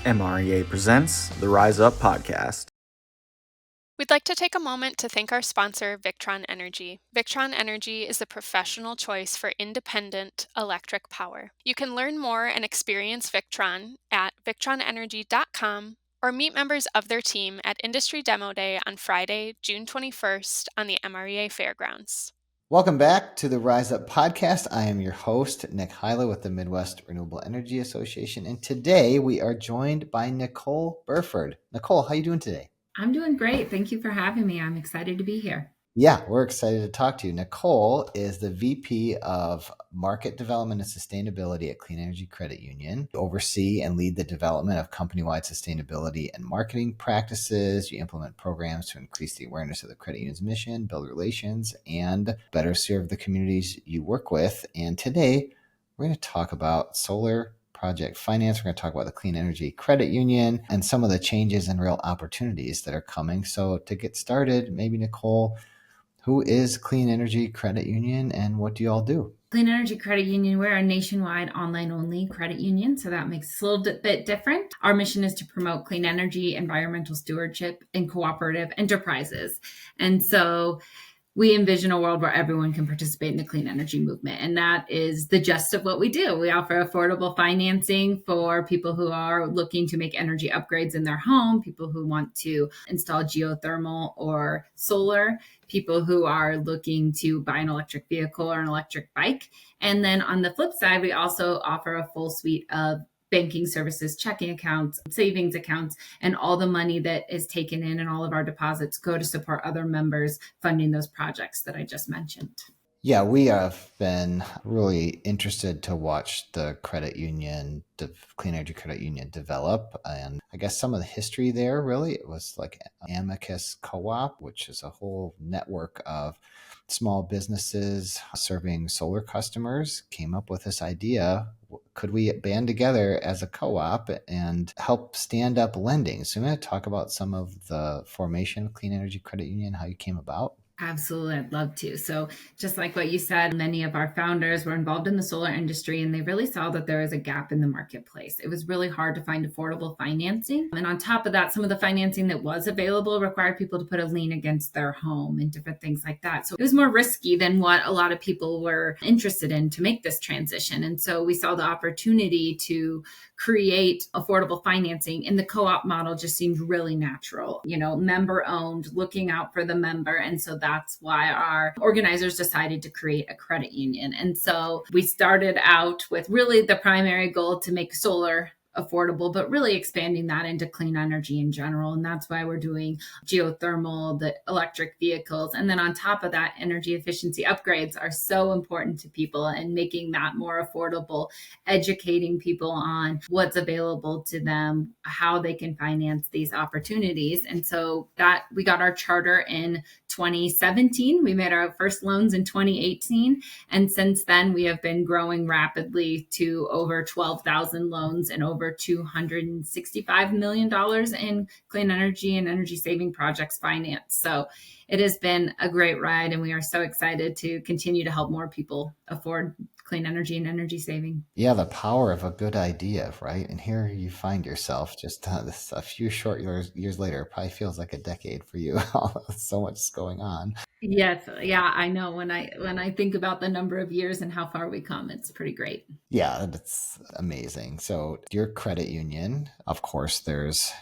MREA presents the Rise Up podcast. We'd like to take a moment to thank our sponsor, Victron Energy. Victron Energy is the professional choice for independent electric power. You can learn more and experience Victron at victronenergy.com or meet members of their team at Industry Demo Day on Friday, June 21st on the MREA Fairgrounds. Welcome back to the Rise Up podcast. I am your host, Nick Hylla with the Midwest Renewable Energy Association. And today we are joined by Nicole Burford. Nicole, how are you doing today? I'm doing great. Thank you for having me. I'm excited to be here. Yeah, we're excited to talk to you. Nicole is the VP of Market Development and Sustainability at Clean Energy Credit Union. You oversee and lead the development of company-wide sustainability and marketing practices. You implement programs to increase the awareness of the credit union's mission, build relations, and better serve the communities you work with. And today, we're going to talk about solar project finance. We're going to talk about the Clean Energy Credit Union and some of the changes and real opportunities that are coming. So to get started, maybe Nicole, who is Clean Energy Credit Union and what do you all do? Clean Energy Credit Union, we're a nationwide online-only credit union, so that makes it a little bit different. Our mission is to promote clean energy, environmental stewardship, and cooperative enterprises. And so we envision a world where everyone can participate in the clean energy movement. And that is the gist of what we do. We offer affordable financing for people who are looking to make energy upgrades in their home, people who want to install geothermal or solar, people who are looking to buy an electric vehicle or an electric bike. And then on the flip side, we also offer a full suite of banking services, checking accounts, savings accounts, and all the money that is taken in and all of our deposits go to support other members funding those projects that I just mentioned. Yeah, we have been really interested to watch the credit union, the Clean Energy Credit Union develop. And I guess some of the history there, really, it was like Amicus Co-op, which is a whole network of small businesses serving solar customers, came up with this idea. Could we band together as a co-op and help stand up lending? So I'm going to talk about some of the formation of Clean Energy Credit Union, how you came about. Absolutely. I'd love to. So just like what you said, many of our founders were involved in the solar industry and they really saw that there was a gap in the marketplace. It was really hard to find affordable financing. And on top of that, some of the financing that was available required people to put a lien against their home and different things like that. So it was more risky than what a lot of people were interested in to make this transition. And so we saw the opportunity to create affordable financing, and the co-op model just seemed really natural, member owned, looking out for the member. And so that's why our organizers decided to create a credit union. And so we started out with really the primary goal to make solar affordable, but really expanding that into clean energy in general. And that's why we're doing geothermal, the electric vehicles. And then on top of that, energy efficiency upgrades are so important to people, and making that more affordable, educating people on what's available to them, how they can finance these opportunities. And so that we got our charter in 2017. We made our first loans in 2018. And since then, we have been growing rapidly to over 12,000 loans and over $265 million in clean energy and energy saving projects finance. So it has been a great ride, and we are so excited to continue to help more people afford clean energy and energy saving. Yeah, the power of a good idea, right? And here you find yourself just a few short years later. It probably feels like a decade for you. So much is going on. Yes, yeah, I know. When I think about the number of years and how far we come, it's pretty great. Yeah, that's amazing. So your credit union, of course, there's,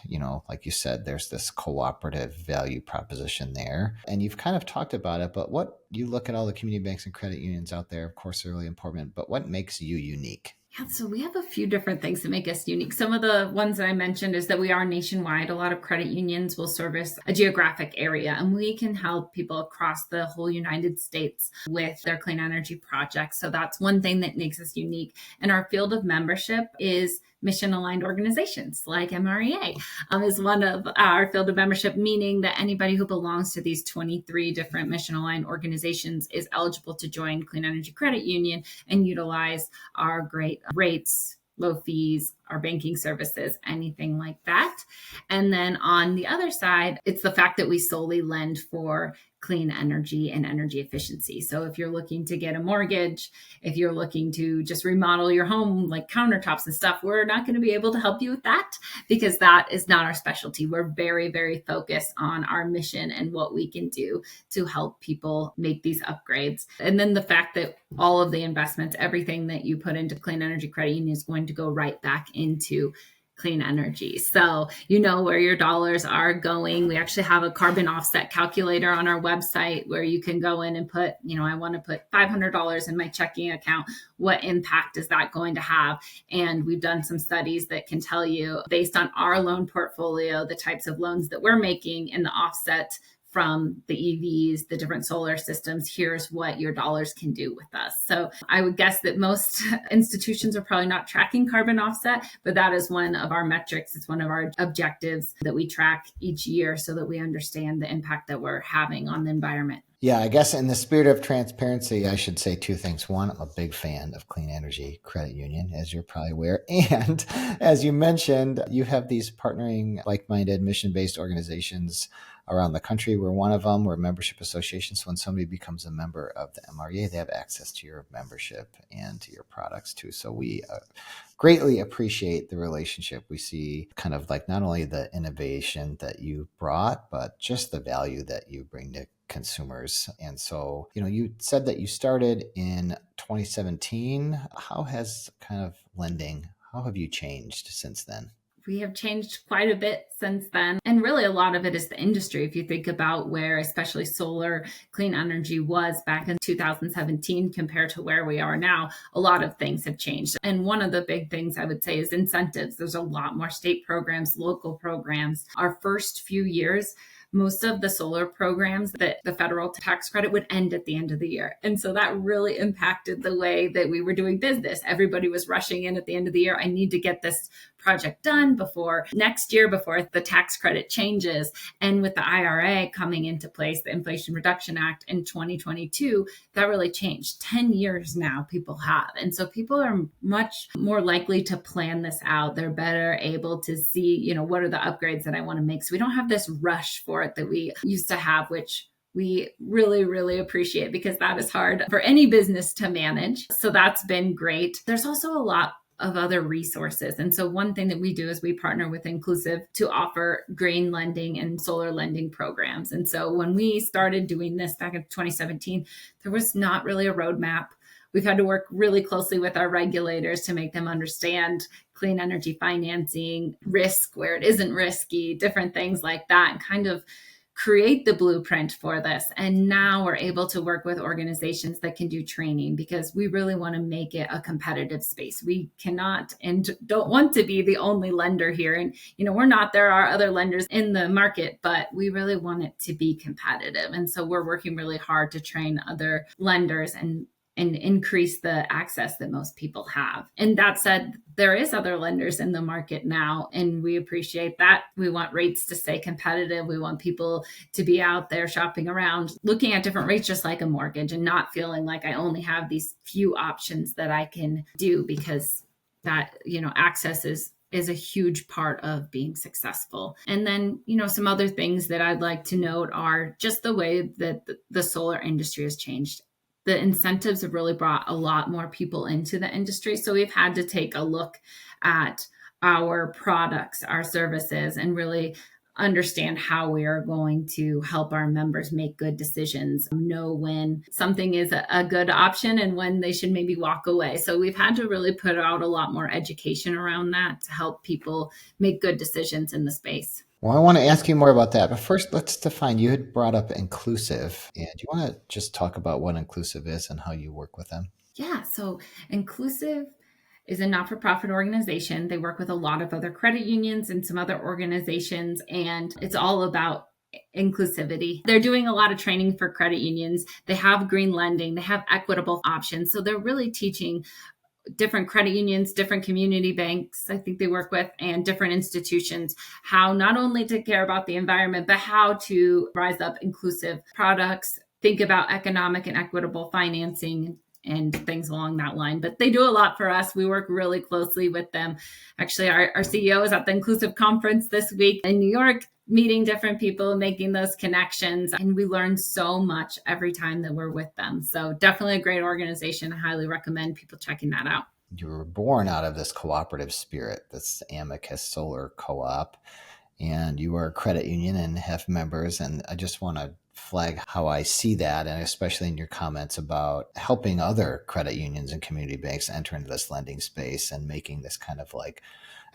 like you said, there's this cooperative value proposition there. And you've kind of talked about it, but what you look at all the community banks and credit unions out there, of course, they're really important, but what makes you unique? Yeah, so we have a few different things that make us unique. Some of the ones that I mentioned is that we are nationwide. A lot of credit unions will service a geographic area, and we can help people across the whole United States with their clean energy projects. So that's one thing that makes us unique. And our field of membership is mission-aligned organizations like MREA is one of our field of membership, meaning that anybody who belongs to these 23 different mission-aligned organizations is eligible to join Clean Energy Credit Union and utilize our great rates, low fees, our banking services, anything like that. And then on the other side, it's the fact that we solely lend for clean energy and energy efficiency. So if you're looking to get a mortgage, if you're looking to just remodel your home, like countertops and stuff, we're not going to be able to help you with that because that is not our specialty. We're very, very focused on our mission and what we can do to help people make these upgrades. And then the fact that all of the investments, everything that you put into Clean Energy Credit Union is going to go right back into clean energy. So you know where your dollars are going. We actually have a carbon offset calculator on our website where you can go in and put, I want to put $500 in my checking account. What impact is that going to have? And we've done some studies that can tell you, based on our loan portfolio, the types of loans that we're making and the offset from the EVs, the different solar systems, here's what your dollars can do with us. So I would guess that most institutions are probably not tracking carbon offset, but that is one of our metrics. It's one of our objectives that we track each year so that we understand the impact that we're having on the environment. Yeah, I guess in the spirit of transparency, I should say two things. One, I'm a big fan of Clean Energy Credit Union, as you're probably aware. And as you mentioned, you have these partnering like-minded mission-based organizations around the country. We're one of them. We're a membership association. So when somebody becomes a member of the MREA, they have access to your membership and to your products too. So we greatly appreciate the relationship. We see kind of like not only the innovation that you brought, but just the value that you bring to consumers. And so, you said that you started in 2017. How has kind of lending, how have you changed since then? We have changed quite a bit since then. And really a lot of it is the industry. If you think about where especially solar clean energy was back in 2017 compared to where we are now, a lot of things have changed. And one of the big things I would say is incentives. There's a lot more state programs, local programs. Our first few years, most of the solar programs that the federal tax credit would end at the end of the year. And so that really impacted the way that we were doing business. Everybody was rushing in at the end of the year. I need to get this project done before next year, before the tax credit changes. And with the IRA coming into place, the Inflation Reduction Act in 2022, that really changed. 10 years now people have. And so people are much more likely to plan this out. They're better able to see, what are the upgrades that I want to make. So we don't have this rush for it that we used to have, which we really, really appreciate because that is hard for any business to manage. So that's been great. There's also a lot of other resources. And so one thing that we do is we partner with Inclusive to offer green lending and solar lending programs. And so when we started doing this back in 2017, there was not really a roadmap. We've had to work really closely with our regulators to make them understand clean energy financing, risk where it isn't risky, different things like that, and kind of create the blueprint for this. And now we're able to work with organizations that can do training because we really want to make it a competitive space. We cannot and don't want to be the only lender here. And, we're not, there are other lenders in the market, but we really want it to be competitive. And so we're working really hard to train other lenders and increase the access that most people have. And that said, there is other lenders in the market now, and we appreciate that. We want rates to stay competitive. We want people to be out there shopping around, looking at different rates, just like a mortgage, and not feeling like I only have these few options that I can do because that, access is a huge part of being successful. And then, some other things that I'd like to note are just the way that the solar industry has changed. The incentives have really brought a lot more people into the industry. So we've had to take a look at our products, our services, and really understand how we are going to help our members make good decisions, know when something is a good option and when they should maybe walk away. So we've had to really put out a lot more education around that to help people make good decisions in the space. Well, I want to ask you more about that. But first, let's define, you had brought up Inclusive. And do you want to just talk about what Inclusive is and how you work with them? Yeah, so Inclusive is a not-for-profit organization. They work with a lot of other credit unions and some other organizations, and it's all about inclusivity. They're doing a lot of training for credit unions. They have green lending. They have equitable options. So they're really teaching different credit unions, different community banks, I think they work with, and different institutions, how not only to care about the environment, but how to rise up inclusive products, think about economic and equitable financing, and things along that line. But they do a lot for us. We work really closely with them. Actually, our CEO is at the Inclusive Conference this week in New York, meeting different people, making those connections. And we learn so much every time that we're with them. So definitely a great organization. I highly recommend people checking that out. You were born out of this cooperative spirit, this Amicus Solar Co-op, and you are a credit union and have members. And I just want to flag how I see that, and especially in your comments about helping other credit unions and community banks enter into this lending space and making this kind of like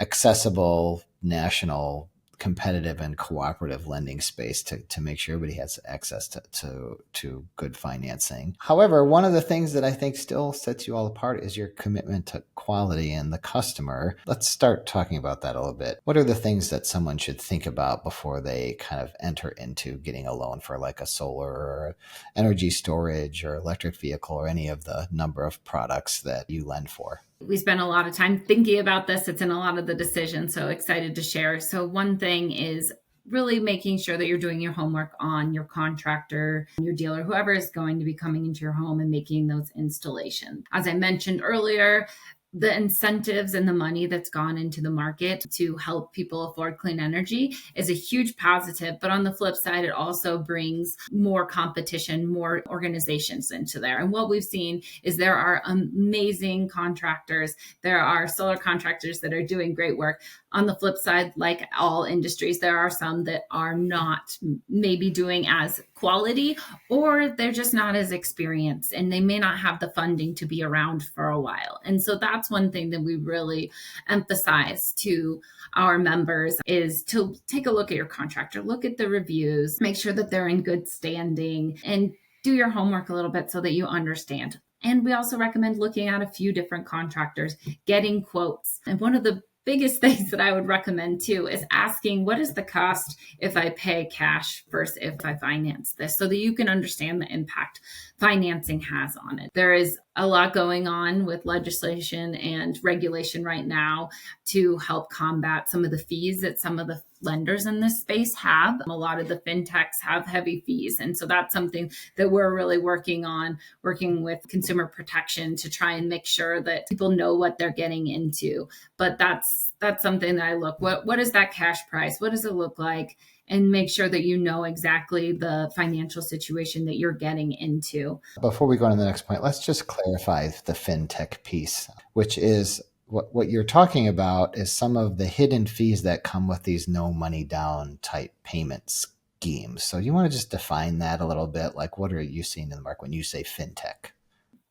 accessible, national, competitive and cooperative lending space to make sure everybody has access to good financing. However, one of the things that I think still sets you all apart is your commitment to quality and the customer. Let's start talking about that a little bit. What are the things that someone should think about before they kind of enter into getting a loan for like a solar or energy storage or electric vehicle or any of the number of products that you lend for? We spend a lot of time thinking about this. It's in a lot of the decisions. So excited to share. So one thing is really making sure that you're doing your homework on your contractor, your dealer, whoever is going to be coming into your home and making those installations. As I mentioned earlier, the incentives and the money that's gone into the market to help people afford clean energy is a huge positive. But on the flip side, it also brings more competition, more organizations into there. And what we've seen is there are amazing contractors. There are solar contractors that are doing great work. On the flip side, like all industries, there are some that are not maybe doing as quality, or they're just not as experienced, and they may not have the funding to be around for a while. And so that's one thing that we really emphasize to our members is to take a look at your contractor, look at the reviews, make sure that they're in good standing, and do your homework a little bit so that you understand. And we also recommend looking at a few different contractors, getting quotes. And one of the biggest things that I would recommend too is asking, what is the cost if I pay cash versus if I finance this, so that you can understand the impact financing has on it. There is a lot going on with legislation and regulation right now to help combat some of the fees that some of the lenders in this space have. A lot of the fintechs have heavy fees. And so that's something that we're really working on, working with consumer protection to try and make sure that people know what they're getting into. But that's something that I look, what is that cash price? What does it look like? And make sure that you know exactly the financial situation that you're getting into. Before we go on to the next point, let's just clarify the fintech piece, which is what you're talking about is some of the hidden fees that come with these no money down type payment schemes. So you want to just define that a little bit? Like, what are you seeing in the market when you say fintech?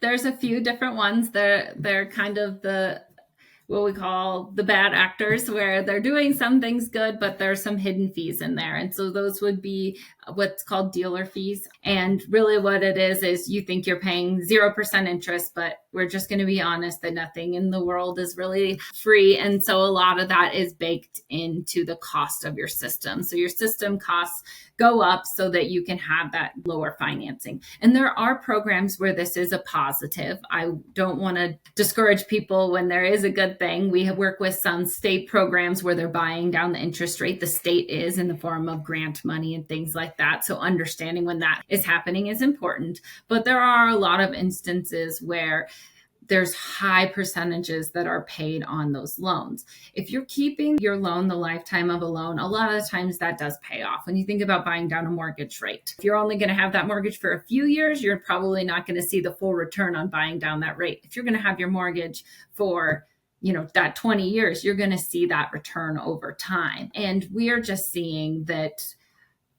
There's a few different ones. They're kind of what we call the bad actors, where they're doing some things good, but there's some hidden fees in there. And so those would be what's called dealer fees. And really what it is you think you're paying 0% interest, but we're just going to be honest that nothing in the world is really free. And so a lot of that is baked into the cost of your system. So your system costs go up so that you can have that lower financing. And there are programs where this is a positive. I don't want to discourage people when there is a good thing. We work with some state programs where they're buying down the interest rate. The state is in the form of grant money and things like that. So understanding when that is happening is important. But there are a lot of instances where there's high percentages that are paid on those loans. If you're keeping your loan the lifetime of a loan, a lot of the times that does pay off. When you think about buying down a mortgage rate, if you're only going to have that mortgage for a few years, you're probably not going to see the full return on buying down that rate. If you're going to have your mortgage for that 20 years, you're going to see that return over time. And we are just seeing that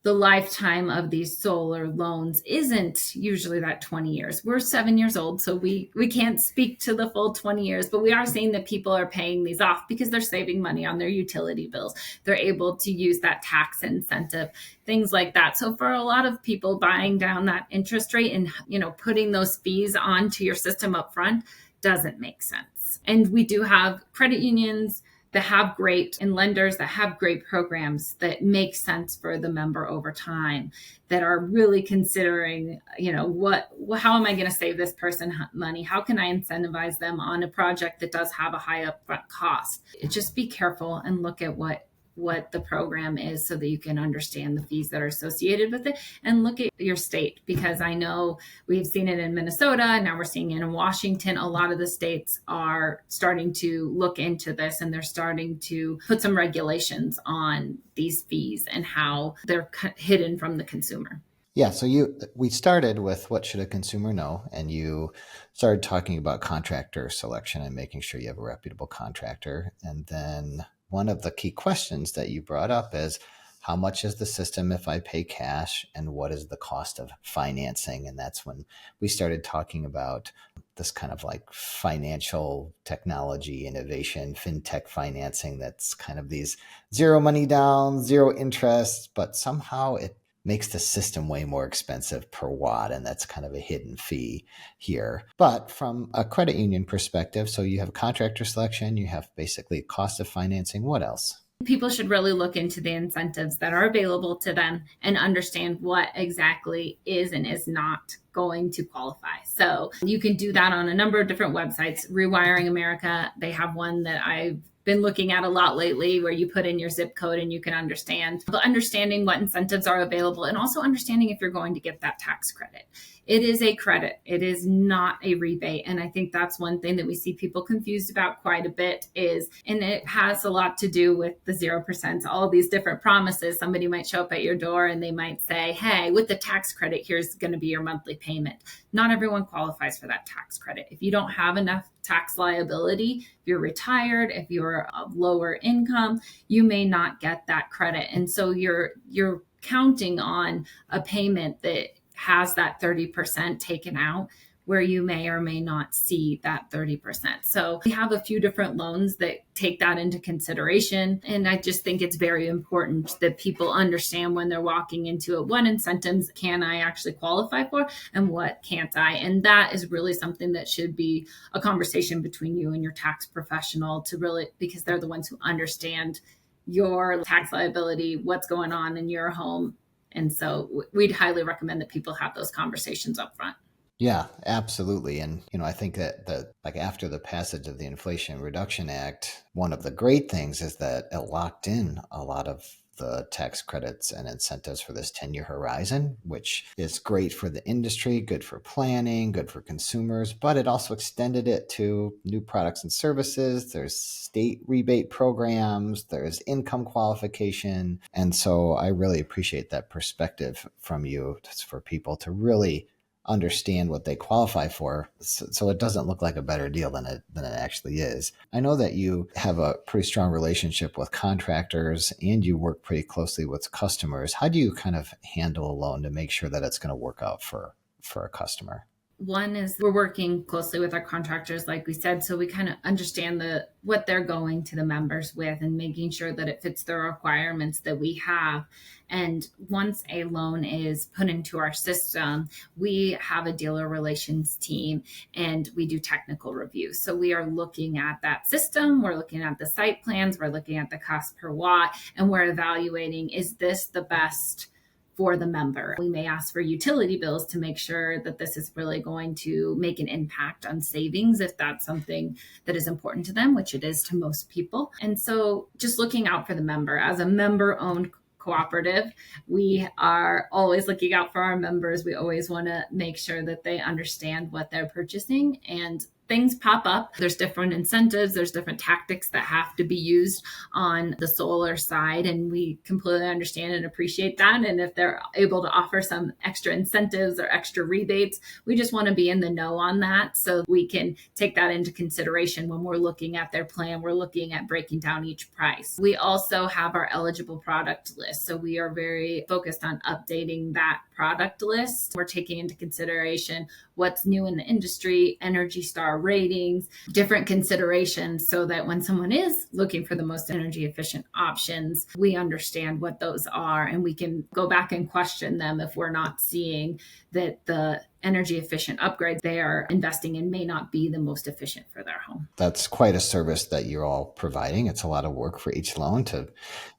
the lifetime of these solar loans isn't usually that 20 years. We're 7 years old, so we can't speak to the full 20 years, but we are seeing that people are paying these off because they're saving money on their utility bills. They're able to use that tax incentive, things like that. So for a lot of people, buying down that interest rate and putting those fees onto your system up front doesn't make sense. And we do have credit unions that have great, and lenders that have great programs that make sense for the member over time, that are really considering, how am I going to save this person money? How can I incentivize them on a project that does have a high upfront cost? Just be careful and look at what what the program is so that you can understand the fees that are associated with it, and look at your state, because I know we've seen it in Minnesota. Now we're seeing it in Washington. A lot of the states are starting to look into this, and they're starting to put some regulations on these fees and how they're hidden from the consumer. Yeah, so we started with what should a consumer know, and you started talking about contractor selection and making sure you have a reputable contractor. And then one of the key questions that you brought up is, how much is the system if I pay cash, and what is the cost of financing? And that's when we started talking about this kind of like financial technology innovation, fintech financing, that's kind of these zero money down, zero interest, but somehow it makes the system way more expensive per watt, and that's kind of a hidden fee here. But from a credit union perspective, so you have contractor selection, you have basically cost of financing. What else? People should really look into the incentives that are available to them and understand what exactly is and is not going to qualify. So you can do that on a number of different websites. Rewiring America, they have one that I've been looking at a lot lately, where you put in your zip code and you can understand. But understanding what incentives are available, and also understanding if you're going to get that tax credit. It is a credit. It is not a rebate. And I think that's one thing that we see people confused about quite a bit is, and it has a lot to do with the 0%, all these different promises. Somebody might show up at your door and they might say, hey, with the tax credit, here's going to be your monthly payment. Not everyone qualifies for that tax credit. If you don't have enough tax liability, if you're retired, if you're of lower income, you may not get that credit. And so you're counting on a payment that has that 30% taken out, where you may or may not see that 30%. So we have a few different loans that take that into consideration. And I just think it's very important that people understand when they're walking into it, what incentives can I actually qualify for and what can't I? And that is really something that should be a conversation between you and your tax professional, to really, because they're the ones who understand your tax liability, what's going on in your home. And so we'd highly recommend that people have those conversations up front. Yeah, absolutely. And, I think that like after the passage of the Inflation Reduction Act, one of the great things is that it locked in a lot of the tax credits and incentives for this 10-year horizon, which is great for the industry, good for planning, good for consumers, but it also extended it to new products and services. There's state rebate programs, there's income qualification. And so I really appreciate that perspective from you, for people to really understand what they qualify for, so it doesn't look like a better deal than it actually is. I know that you have a pretty strong relationship with contractors and you work pretty closely with customers. How do you kind of handle a loan to make sure that it's going to work out for a customer? One is we're working closely with our contractors, like we said, so we kind of understand what they're going to the members with and making sure that it fits the requirements that we have. And once a loan is put into our system, we have a dealer relations team and we do technical reviews. So we are looking at that system, we're looking at the site plans, we're looking at the cost per watt, and we're evaluating, is this the best for the member? We may ask for utility bills to make sure that this is really going to make an impact on savings, if that's something that is important to them, which it is to most people. And so just looking out for the member. As a member-owned cooperative, we are always looking out for our members. We always want to make sure that they understand what they're purchasing, and things pop up. There's different incentives, there's different tactics that have to be used on the solar side, and we completely understand and appreciate that. And if they're able to offer some extra incentives or extra rebates, we just want to be in the know on that, so we can take that into consideration when we're looking at their plan. We're looking at breaking down each price. We also have our eligible product list, so we are very focused on updating that product list. We're taking into consideration what's new in the industry, Energy Star ratings, different considerations, so that when someone is looking for the most energy efficient options, we understand what those are and we can go back and question them if we're not seeing that the energy efficient upgrades they are investing in may not be the most efficient for their home. That's quite a service that you're all providing. It's a lot of work for each loan to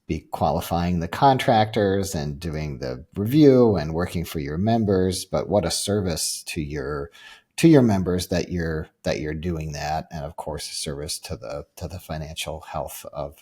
be qualifying the contractors and doing the review and working for your members. But what a service to your members that you're doing that, and of course a service to the financial health of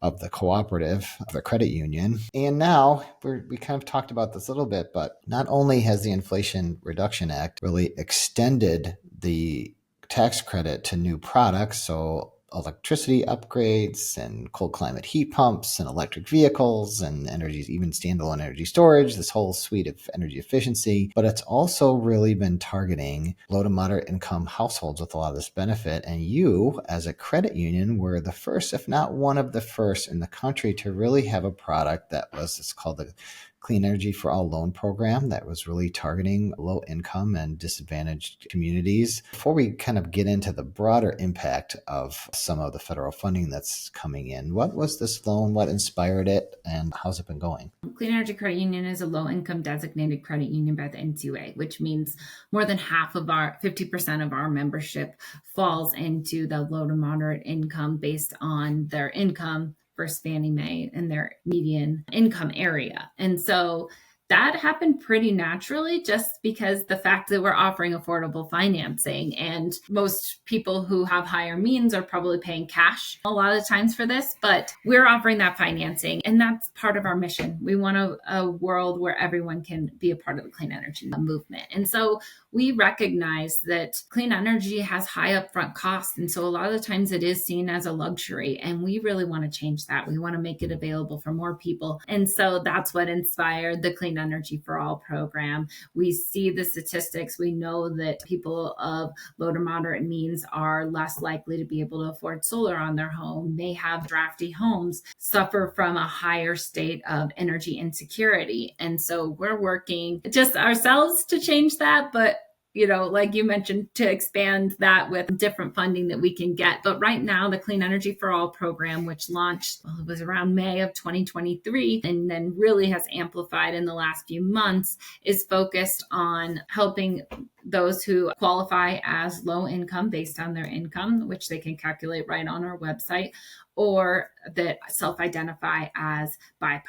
of the cooperative, of the credit union. And now we kind of talked about this a little bit, but not only has the Inflation Reduction Act really extended the tax credit to new products, so electricity upgrades and cold climate heat pumps and electric vehicles and energy, even standalone energy storage, this whole suite of energy efficiency. But it's also really been targeting low to moderate income households with a lot of this benefit. And you, as a credit union, were the first, if not one of the first in the country to really have a product that was, it's called the Clean Energy for All loan program that was really targeting low income and disadvantaged communities. Before we kind of get into the broader impact of some of the federal funding that's coming in, what was this loan? What inspired it? And how's it been going? Clean Energy Credit Union is a low-income designated credit union by the NCUA, which means more than half of 50% of our membership falls into the low to moderate income based on their income versus Fannie Mae and their median income area. And so that happened pretty naturally just because the fact that we're offering affordable financing, and most people who have higher means are probably paying cash a lot of times for this, but we're offering that financing, and that's part of our mission. We want a world where everyone can be a part of the clean energy movement. And so we recognize that clean energy has high upfront costs. And so a lot of the times it is seen as a luxury, and we really want to change that. We want to make it available for more people. And so that's what inspired the Clean Energy for All program. We see the statistics. We know that people of low to moderate means are less likely to be able to afford solar on their home, may have drafty homes, suffer from a higher state of energy insecurity. And so we're working just ourselves to change that, but like you mentioned, to expand that with different funding that we can get. But right now, the Clean Energy for All program, which launched, it was around May of 2023, and then really has amplified in the last few months, is focused on helping those who qualify as low income based on their income, which they can calculate right on our website, or that self-identify as BIPOC.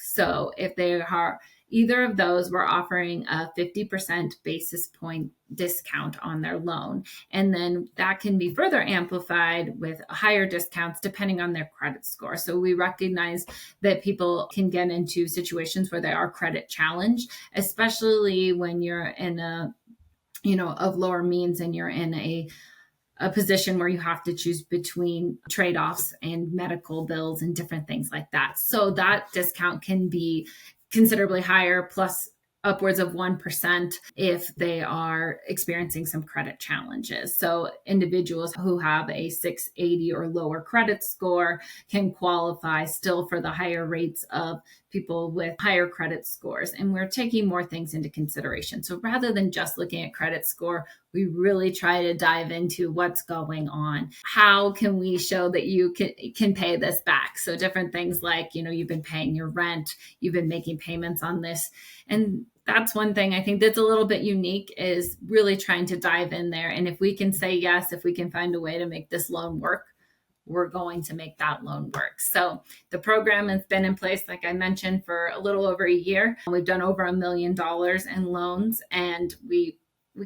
So if they are either of those, we're offering a 50% basis point discount on their loan. And then that can be further amplified with higher discounts depending on their credit score. So we recognize that people can get into situations where they are credit challenged, especially when you're in of lower means and you're in a position where you have to choose between trade-offs and medical bills and different things like that. So that discount can be considerably higher, plus upwards of 1% if they are experiencing some credit challenges. So individuals who have a 680 or lower credit score can qualify still for the higher rates of people with higher credit scores. And we're taking more things into consideration. So rather than just looking at credit score, we really try to dive into what's going on. How can we show that you can pay this back? So different things like, you've been paying your rent, you've been making payments on this. And that's one thing I think that's a little bit unique, is really trying to dive in there. And if we can say yes, if we can find a way to make this loan work, we're going to make that loan work. So the program has been in place, like I mentioned, for a little over a year. We've done over $1 million in loans, and we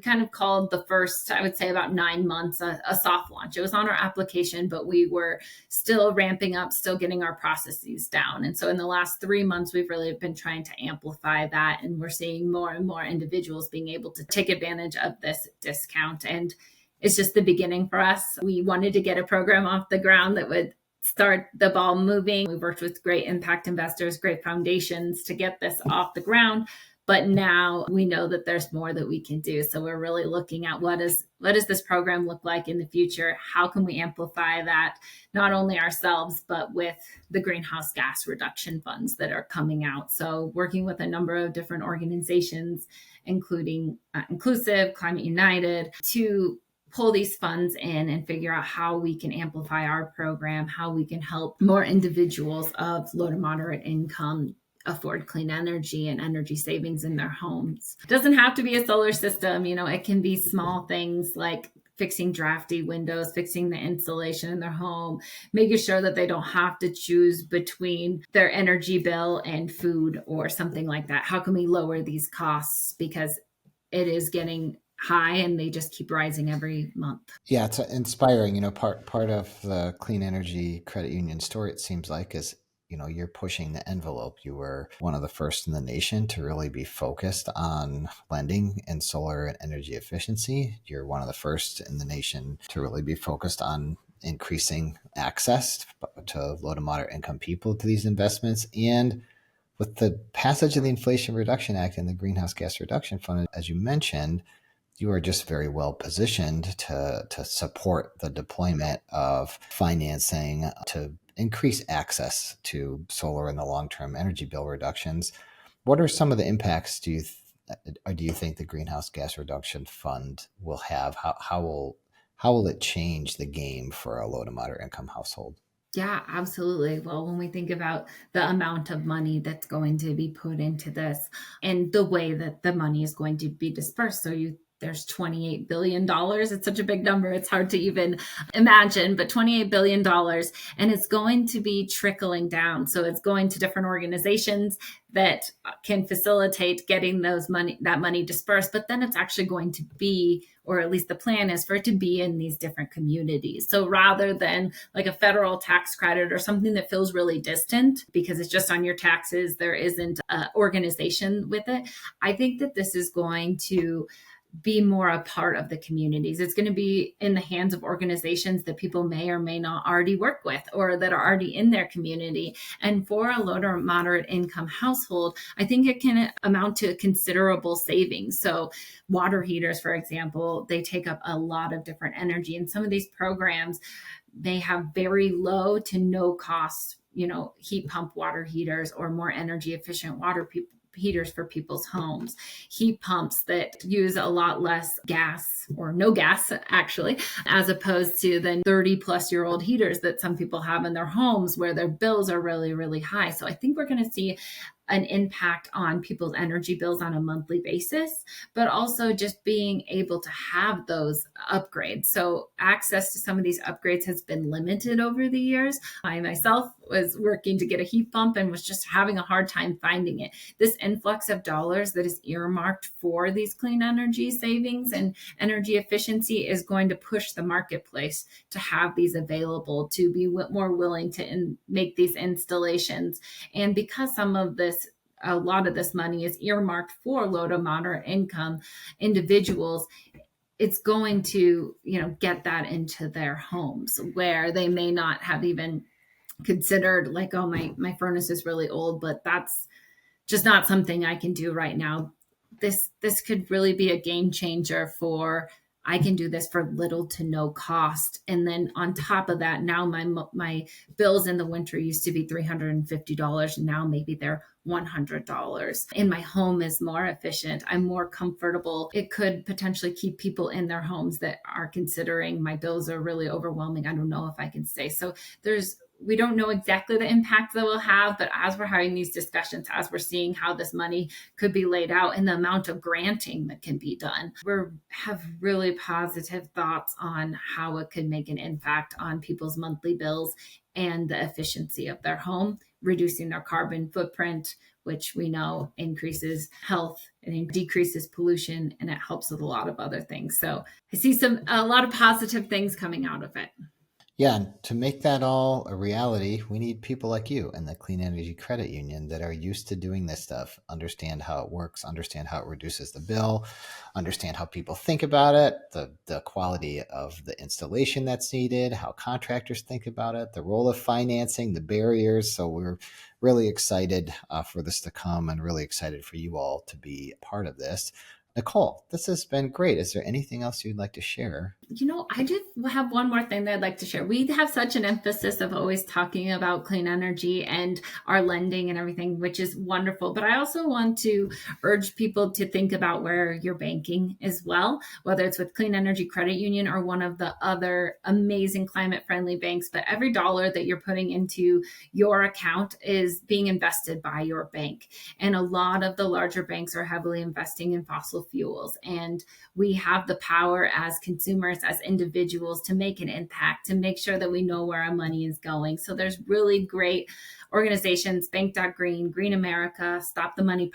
kind of called the first, I would say about 9 months, a soft launch. It was on our application, but we were still ramping up, still getting our processes down. And so in the last 3 months, we've really been trying to amplify that. And we're seeing more and more individuals being able to take advantage of this discount. And it's just the beginning for us. We wanted to get a program off the ground that would start the ball moving. We worked with great impact investors, great foundations to get this off the ground. But now we know that there's more that we can do. So we're really looking at what does this program look like in the future? How can we amplify that, not only ourselves, but with the greenhouse gas reduction funds that are coming out? So working with a number of different organizations, including Inclusive, Climate United, to pull these funds in and figure out how we can amplify our program, how we can help more individuals of low to moderate income afford clean energy and energy savings in their homes. It doesn't have to be a solar system. It can be small things like fixing drafty windows, fixing the insulation in their home, making sure that they don't have to choose between their energy bill and food or something like that. How can we lower these costs? Because it is getting high and they just keep rising every month. Yeah, it's inspiring. Part of the clean energy credit union story, it seems like, is you're pushing the envelope. You were one of the first in the nation to really be focused on lending in solar and energy efficiency. You're one of the first in the nation to really be focused on increasing access to low to moderate income people to these investments. And with the passage of the Inflation Reduction Act and the Greenhouse Gas Reduction Fund, as you mentioned, you are just very well positioned to support the deployment of financing to increase access to solar in the long-term energy bill reductions. What are some of the impacts do you think the Greenhouse Gas Reduction Fund will have? How will it change the game for a low to moderate income household? Yeah, absolutely. Well, when we think about the amount of money that's going to be put into this and the way that the money is going to be dispersed, there's $28 billion. It's such a big number. It's hard to even imagine, but $28 billion. And it's going to be trickling down. So it's going to different organizations that can facilitate getting that money dispersed. But then it's actually going to be, or at least the plan is for it to be in these different communities. So rather than like a federal tax credit or something that feels really distant because it's just on your taxes, there isn't an organization with it. I think that this is going to be more a part of the communities. It's going to be in the hands of organizations that people may or may not already work with or that are already in their community. And for a low to moderate income household, I think it can amount to considerable savings. So water heaters, for example, they take up a lot of different energy. And some of these programs, they have very low to no cost, heat pump water heaters or more energy efficient heaters for people's homes, heat pumps that use a lot less gas or no gas actually, as opposed to the 30-plus-year-old heaters that some people have in their homes where their bills are really, really high. So I think we're going to see an impact on people's energy bills on a monthly basis, but also just being able to have those upgrades. So access to some of these upgrades has been limited over the years. I myself was working to get a heat pump and was just having a hard time finding it. This influx of dollars that is earmarked for these clean energy savings and energy efficiency is going to push the marketplace to have these available, to be more willing to make these installations. And because a lot of this money is earmarked for low to moderate income individuals, it's going to, get that into their homes where they may not have even considered like, oh, my furnace is really old, but that's just not something I can do right now. This could really be a game changer for, I can do this for little to no cost. And then on top of that, now my bills in the winter used to be $350. Now maybe they're $100. And my home is more efficient. I'm more comfortable. It could potentially keep people in their homes that are considering my bills are really overwhelming. I don't know if I can stay. So we don't know exactly the impact that we'll have, but as we're having these discussions, as we're seeing how this money could be laid out and the amount of granting that can be done, we have really positive thoughts on how it could make an impact on people's monthly bills and the efficiency of their home, reducing their carbon footprint, which we know increases health and decreases pollution, and it helps with a lot of other things. So I see a lot of positive things coming out of it. Yeah, and to make that all a reality, we need people like you and the Clean Energy Credit Union that are used to doing this stuff, understand how it works, understand how it reduces the bill, understand how people think about it, the quality of the installation that's needed, how contractors think about it, the role of financing, the barriers. So we're really excited for this to come and really excited for you all to be a part of this. Nicole, this has been great. Is there anything else you'd like to share? I just have one more thing that I'd like to share. We have such an emphasis of always talking about clean energy and our lending and everything, which is wonderful. But I also want to urge people to think about where you're banking as well, whether it's with Clean Energy Credit Union or one of the other amazing climate-friendly banks. But every dollar that you're putting into your account is being invested by your bank. And a lot of the larger banks are heavily investing in fossil fuels. And we have the power as consumers, as individuals, to make an impact, to make sure that we know where our money is going. So there's really great organizations, Bank.Green, Green America, Stop the Money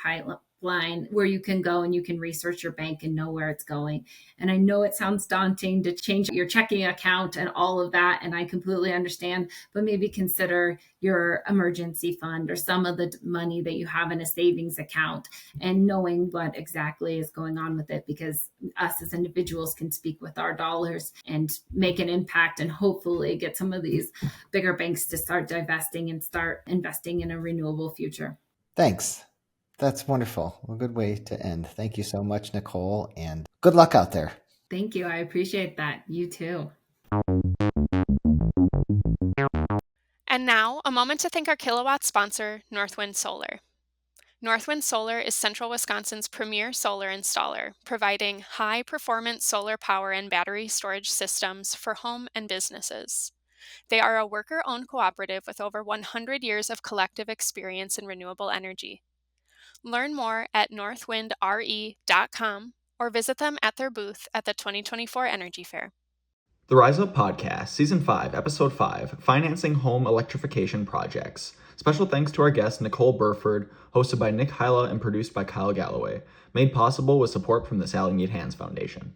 line where you can go and you can research your bank and know where it's going. And I know it sounds daunting to change your checking account and all of that, and I completely understand, but maybe consider your emergency fund or some of the money that you have in a savings account and knowing what exactly is going on with it, because us as individuals can speak with our dollars and make an impact and hopefully get some of these bigger banks to start divesting and start investing in a renewable future. Thanks. That's wonderful. A good way to end. Thank you so much, Nicole, and good luck out there. Thank you. I appreciate that. You too. And now, a moment to thank our kilowatt sponsor, Northwind Solar. Northwind Solar is Central Wisconsin's premier solar installer, providing high-performance solar power and battery storage systems for home and businesses. They are a worker-owned cooperative with over 100 years of collective experience in renewable energy. Learn more at northwindre.com or visit them at their booth at the 2024 Energy Fair. The Rise Up Podcast, Season 5, Episode 5, Financing Home Electrification Projects. Special thanks to our guest, Nicole Burford, hosted by Nick Hylla and produced by Kyle Galloway. Made possible with support from the Sally Mead Hands Foundation.